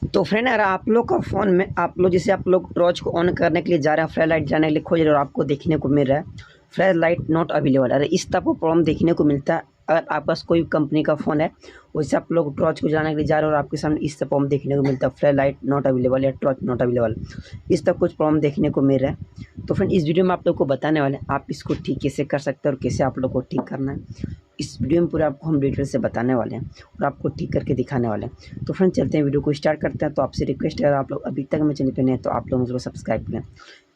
तो फ्रेंड अगर आप लोग का फ़ोन में आप लोग जैसे आप लोग टॉर्च को ऑन करने के लिए जा रहे हैं, फ्लैश लाइट जाने के लिए खोज रहे हो और आपको देखने को मिल रहा है फ्लैश लाइट नॉट अवेलेबल। अरे इस तरह को प्रॉब्लम देखने को मिलता है अगर आपके पास कोई कंपनी का फ़ोन है, वैसे आप लोग टॉर्च को जलाने के लिए जा रहे हो और आपके सामने इस तरह प्रॉब्लम देखने को मिलता है फ्लैश लाइट नॉट अवेलेबल या टॉर्च नॉट अवेलेबल, इस तरह कुछ प्रॉब्लम देखने को मिल रहा है। तो फ्रेंड इस वीडियो में आप लोग को बताने वाले हैं आप इसको ठीक कैसे कर सकते हैं और कैसे आप लोग को ठीक करना है। इस वीडियो में पूरा आपको हम डिटेल से बताने वाले हैं और आपको ठीक करके दिखाने वाले हैं। तो फ्रेंड चलते हैं वीडियो को स्टार्ट करते हैं। तो आपसे रिक्वेस्ट है, अगर आप लोग अभी तक मेरे चैनल पे नए हैं तो आप लोग मुझको सब्सक्राइब करें।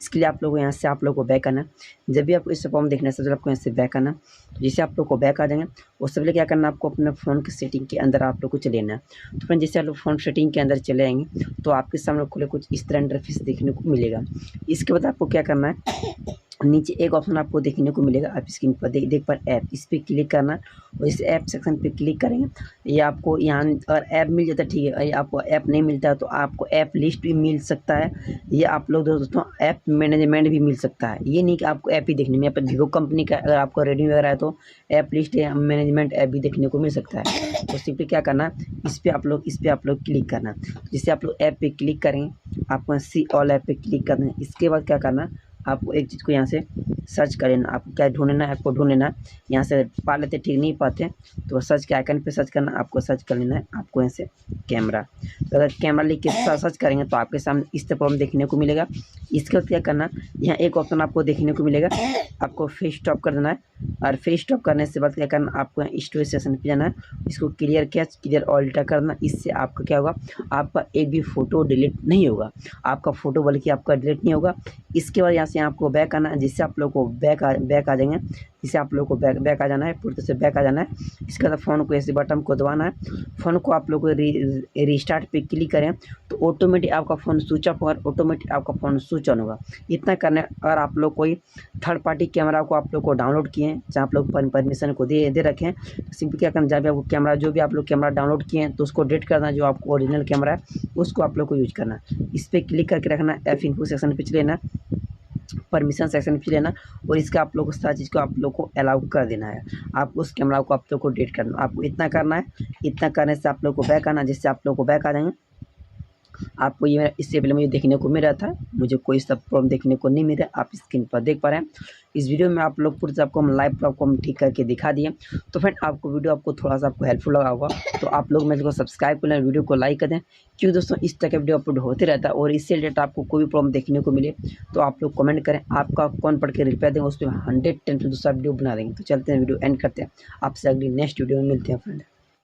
इसके लिए आप लोगों को यहाँ से आप लोग को बैक आना। जब भी आपको इस फॉर्म देखना है सबसे आपको यहाँ से बैक आना। तो जैसे आप लोग को बैक आ जाएंगे उससे पहले क्या करना है, आपको अपने फ़ोन की सेटिंग के अंदर आप लोग को चले जाना है। तो फ्रेंड जैसे आप लोग फ़ोन सेटिंग के अंदर चले आएंगे तो आपके सामने खुले कुछ इस तरह इंटरफेस देखने को मिलेगा। इसके बाद आपको क्या करना है, नीचे एक ऑप्शन आपको देखने को मिलेगा, आप स्क्रीन पर देख पर ऐप, इस पर क्लिक करना और इस ऐप सेक्शन पे क्लिक करेंगे। ये आपको यहाँ अगर ऐप मिल जाता है ठीक है, ये आपको ऐप नहीं मिलता है तो आपको ऐप लिस्ट भी मिल सकता है, ये आप लोग दोस्तों ऐप मैनेजमेंट भी मिल सकता है। ये नहीं कि आपको ऐप ही देखने में, यहाँ पर वीवो कंपनी का अगर आपको रेडमी वगैरह है तो ऐप लिस्ट या मैनेजमेंट ऐप भी देखने को मिल सकता है। तो सिंपली क्या करना, इस पर आप लोग क्लिक करना। जिससे आप लोग ऐप पे क्लिक करेंगे आपको सी ऑल ऐप पे क्लिक करना है। इसके बाद क्या करना, आपको एक चीज़ को यहाँ से सर्च कर लेना। आपको क्या ढूंढना है, आपको ढूंढ लेना यहाँ से पा लेते ठीक नहीं पाते तो सर्च के आइकन पे सर्च करना, आपको सर्च कर लेना है आपको यहाँ से कैमरा। तो अगर कैमरा लिख के सर्च करेंगे तो आपके सामने इस तरह प्रॉब्लम देखने को मिलेगा। इसके बाद क्या करना, यहाँ एक ऑप्शन आपको देखने को मिलेगा, आपको फेस स्टॉप कर देना है और फेस स्टॉप करने से बाद क्या करना, आपको यहाँ स्टोरेज सेक्शन पे जाना है, इसको क्लियर कैच क्लियर ऑल्टर करना। इससे आपका क्या होगा, आपका एक भी फ़ोटो डिलीट नहीं होगा, आपका फ़ोटो बल्कि आपका डिलीट नहीं होगा। इसके बाद यहाँ से आपको बैक आना है, जिससे आप लोग को बैक आ जाएंगे, जिससे आप लोग को बैक आ जाना है, पूरी तरह से बैक आ जाना है। इसके बाद फ़ोन को ऐसे बटन को दबाना है, फ़ोन को आप लोग को रीस्टार्ट पे क्लिक करें तो ऑटोमेटिक आपका फ़ोन स्विच ऑफ होगा, ऑटोमेटिक आपका फ़ोन स्विच ऑन होगा। इतना करने अगर आप लोग कोई थर्ड पार्टी कैमरा को आप लोग को डाउनलोड किए हैं, जहाँ आप लोग परमिशन को दे रखें, तो सिंपली क्या करना, जहाँ भी आपको कैमरा जो भी आप लोग कैमरा डाउनलोड किए हैं तो उसको डिलीट करना, जो आपको ओरिजिनल कैमरा है उसको आप लोग को यूज करना। इस पर क्लिक करके रखना, ऐप इन्फो सेक्शन पे चले ना, परमिशन सेक्शन पे लेना और इसका आप लोग को सारी चीज़ को आप लोग को अलाउ कर देना है। आप उस कैमरा को आप लोग को डिलीट करना, आपको इतना करना है। इतना करने से आप लोग को बैक आना, जिससे आप लोग को बैक आ जाएंगे। आपको ये इससे पहले मुझे देखने को मिल रहा था, मुझे कोई सब प्रॉब्लम देखने को नहीं मिल रहा, आप स्क्रीन पर देख पा रहे हैं। इस वीडियो में आप लोग पूरे से आपको हम लाइव आपको हम ठीक करके दिखा दिए। तो फ्रेंड आपको वीडियो आपको थोड़ा सा आपको हेल्पफुल लगा होगा तो आप लोग मेरे को सब्सक्राइब कर लें, वीडियो को लाइक कर दें, क्यों दोस्तों इस तरह का वीडियो अपलोड होते रहता है। और इससे रिलेटेड आपको कोई भी प्रॉब्लम देखने को मिले तो आप लोग कमेंट करें, आपका कौन पढ़ के रिप्लाई देंगे, उस पर 110% दूसरा वीडियो बना देंगे। तो चलते हैं वीडियो एंड करते हैं, आपसे अगली नेक्स्ट वीडियो में मिलते हैं फ्रेंड।